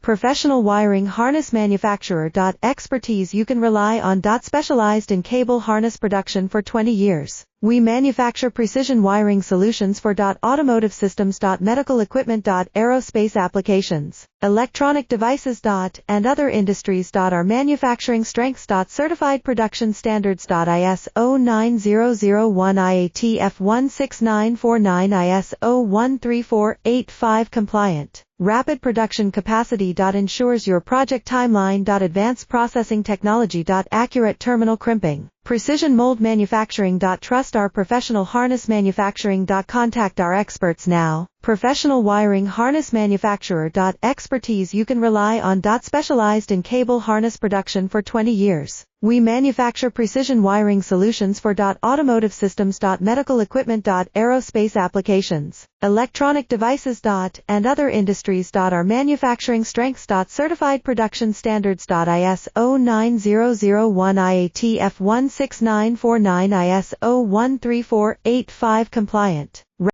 Professional wiring harness manufacturer. Expertise you can rely on. Specialized in cable harness production for 20 years. We manufacture precision wiring solutions for automotive systems, medical equipment, aerospace applications, electronic devices, and other industries. Our manufacturing strengths. Certified production standards. ISO 9001 IATF 16949 ISO 13485 compliant. Rapid production capacity. Ensures your project timeline. Advanced processing technology. Accurate terminal crimping. Precision mold manufacturing. Trust our professional harness manufacturing. Contact our experts now. Professional wiring harness manufacturer. Expertise you can rely on. Specialized in cable harness production for 20 years. We manufacture precision wiring solutions for automotive systems, medical equipment, aerospace applications, electronic devices, and other industries. Our manufacturing strengths. Certified production standards. ISO 9001 IATF 16949 ISO 13485 compliant.